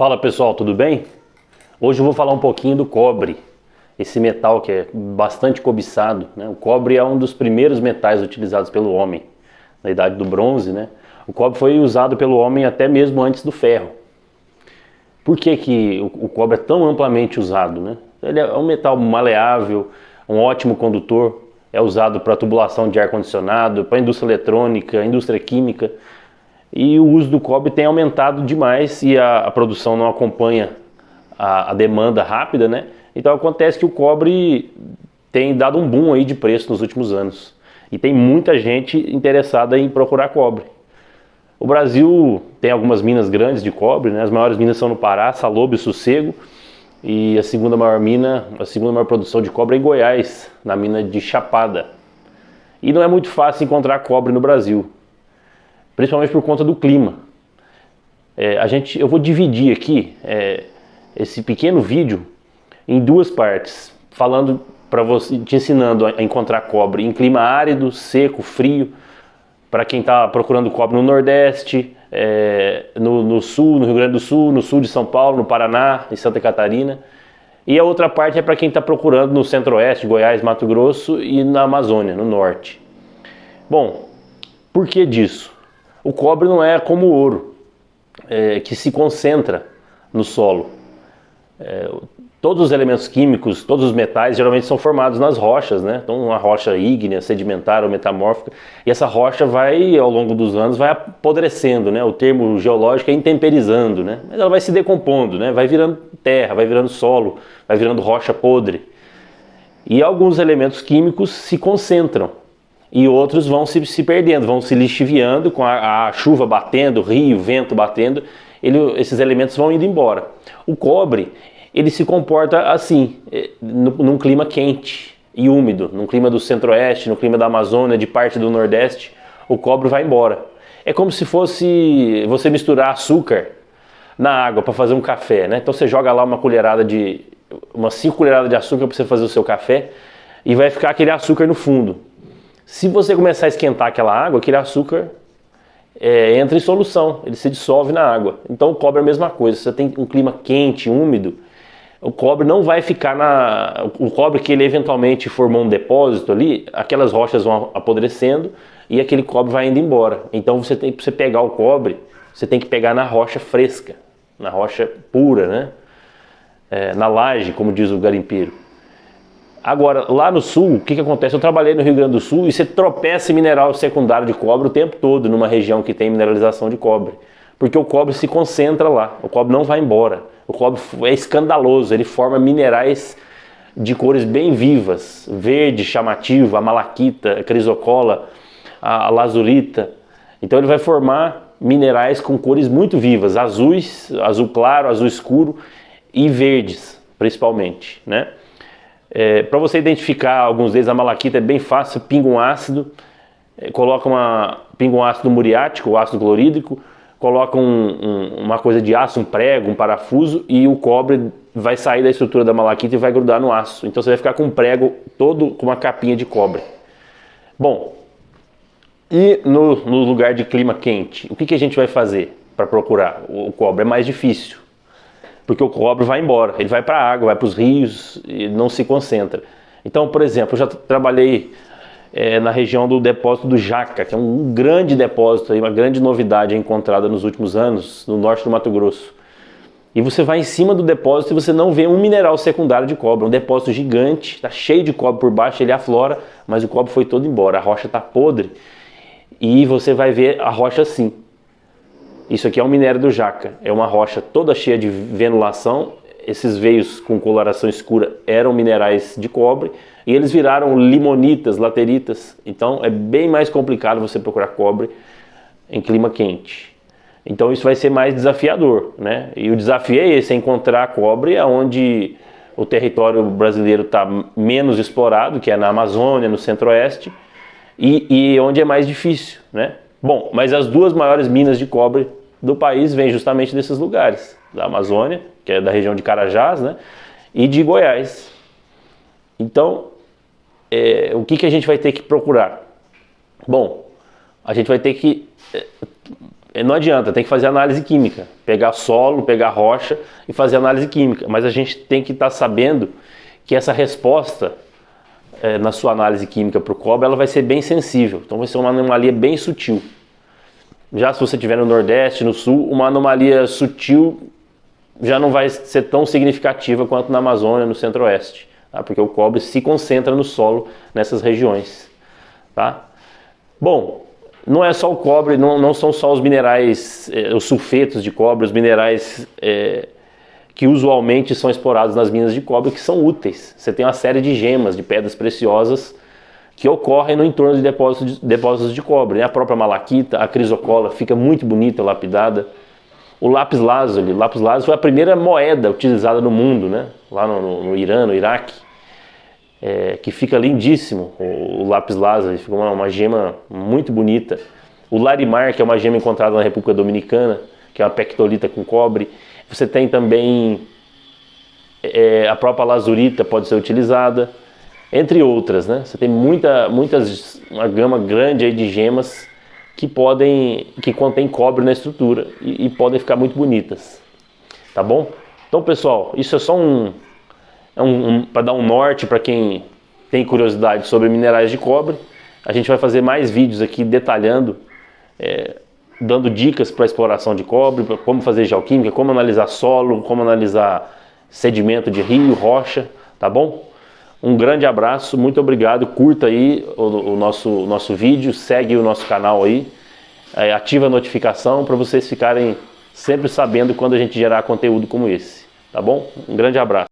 Fala pessoal, tudo bem? Hoje eu vou falar um pouquinho do cobre, esse metal que é bastante cobiçado, né? O cobre é um dos primeiros metais utilizados pelo homem na Idade do Bronze, né? O cobre foi usado pelo homem até mesmo antes do ferro. Por que que o cobre é tão amplamente usado, né? Ele é um metal maleável, um ótimo condutor, é usado para tubulação de ar-condicionado, para indústria eletrônica, indústria química. E o uso do cobre tem aumentado demais e a produção não acompanha a demanda rápida, né? Então acontece que o cobre tem dado um boom aí de preço nos últimos anos. E tem muita gente interessada em procurar cobre. O Brasil tem algumas minas grandes de cobre, né? As maiores minas são no Pará, Salobo e Sossego. E a segunda maior produção de cobre é em Goiás, na mina de Chapada. E não é muito fácil encontrar cobre no Brasil, principalmente por conta do clima. Eu vou dividir aqui esse pequeno vídeo em duas partes, falando para você, te ensinando a encontrar cobre em clima árido, seco, frio, para quem está procurando cobre no Nordeste, no Sul, no Rio Grande do Sul, no Sul de São Paulo, no Paraná, em Santa Catarina. E a outra parte é para quem está procurando no Centro-Oeste, Goiás, Mato Grosso e na Amazônia, no Norte. Bom, por que disso? O cobre não é como o ouro, que se concentra no solo. Todos os elementos químicos, todos os metais geralmente são formados nas rochas, né? Então uma rocha ígnea, sedimentar ou metamórfica, e essa rocha vai, ao longo dos anos, vai apodrecendo, né? O termo geológico é intemperizando, né? Mas ela vai se decompondo, né? Vai virando terra, vai virando solo, vai virando rocha podre. E alguns elementos químicos se concentram, e outros vão se perdendo, vão se lixiviando com a chuva batendo, rio, vento batendo, esses elementos vão indo embora. O cobre, ele se comporta assim, num clima quente e úmido, num clima do Centro-Oeste, no clima da Amazônia, de parte do Nordeste, o cobre vai embora. É como se fosse você misturar açúcar na água para fazer um café, né? Então você joga lá umas 5 colheradas de açúcar para você fazer o seu café e vai ficar aquele açúcar no fundo. Se você começar a esquentar aquela água, aquele açúcar entra em solução, ele se dissolve na água. Então o cobre é a mesma coisa, você tem um clima quente, úmido, o cobre não vai ficar o cobre que ele eventualmente formou um depósito ali, aquelas rochas vão apodrecendo e aquele cobre vai indo embora. Então para você pegar o cobre, você tem que pegar na rocha fresca, na rocha pura, né? Na laje, como diz o garimpeiro. Agora, lá no sul, o que acontece? Eu trabalhei no Rio Grande do Sul e você tropeça em mineral secundário de cobre o tempo todo numa região que tem mineralização de cobre. Porque o cobre se concentra lá, o cobre não vai embora. O cobre é escandaloso, ele forma minerais de cores bem vivas, verde, chamativo, a malaquita, a crisocola, a lazulita. Então ele vai formar minerais com cores muito vivas, azuis, azul claro, azul escuro e verdes, principalmente, né? Para você identificar alguns deles, a malaquita é bem fácil, pinga um ácido, pinga um ácido muriático, o ácido clorídrico, coloca uma coisa de aço, um prego, um parafuso, e o cobre vai sair da estrutura da malaquita e vai grudar no aço. Então você vai ficar com um prego todo com uma capinha de cobre. Bom, e no lugar de clima quente, o que a gente vai fazer para procurar o cobre? É mais difícil, porque o cobre vai embora, ele vai para a água, vai para os rios e não se concentra. Então, por exemplo, eu já trabalhei na região do depósito do Jaca, que é um grande depósito, uma grande novidade encontrada nos últimos anos, no norte do Mato Grosso. E você vai em cima do depósito e você não vê um mineral secundário de cobre, um depósito gigante, está cheio de cobre por baixo, ele aflora, mas o cobre foi todo embora, a rocha está podre e você vai ver a rocha assim. Isso aqui é um minério do Jaca, é uma rocha toda cheia de venulação, esses veios com coloração escura eram minerais de cobre e eles viraram limonitas, lateritas, então é bem mais complicado você procurar cobre em clima quente. Então isso vai ser mais desafiador, né? E o desafio é esse, é encontrar cobre onde o território brasileiro está menos explorado, que é na Amazônia, no Centro-Oeste, e onde é mais difícil, né? Bom, mas as duas maiores minas de cobre do país vêm justamente desses lugares, da Amazônia, que é da região de Carajás, né, e de Goiás. Então, o que a gente vai ter que procurar? Bom, a gente vai ter que não adianta, tem que fazer análise química, pegar solo, pegar rocha e fazer análise química, mas a gente tem que estar sabendo que essa resposta na sua análise química para o cobre, ela vai ser bem sensível, então vai ser uma anomalia bem sutil. Já se você estiver no Nordeste, no Sul, uma anomalia sutil já não vai ser tão significativa quanto na Amazônia, no Centro-Oeste, tá? Porque o cobre se concentra no solo nessas regiões, tá? Bom, não é só o cobre, não são só os minerais, os sulfetos de cobre, os minerais que usualmente são explorados nas minas de cobre, que são úteis. Você tem uma série de gemas, de pedras preciosas que ocorrem no entorno de depósitos de cobre, né? A própria malaquita, a crisocola fica muito bonita, lapidada. O lápis lazuli foi a primeira moeda utilizada no mundo, né? Lá no Irã, no Iraque, que fica lindíssimo. O lápis lazuli fica uma gema muito bonita. O larimar, que é uma gema encontrada na República Dominicana, que é uma pectolita com cobre. Você tem também a própria lazurita, pode ser utilizada, entre outras, né? Você tem uma gama grande aí de gemas que contém cobre na estrutura e podem ficar muito bonitas, tá bom? Então, pessoal, isso é só para dar um norte para quem tem curiosidade sobre minerais de cobre. A gente vai fazer mais vídeos aqui detalhando, dando dicas para a exploração de cobre, como fazer geoquímica, como analisar solo, como analisar sedimento de rio, rocha, tá bom? Um grande abraço, muito obrigado, curta aí o nosso vídeo, segue o nosso canal aí, ativa a notificação para vocês ficarem sempre sabendo quando a gente gerar conteúdo como esse, tá bom? Um grande abraço.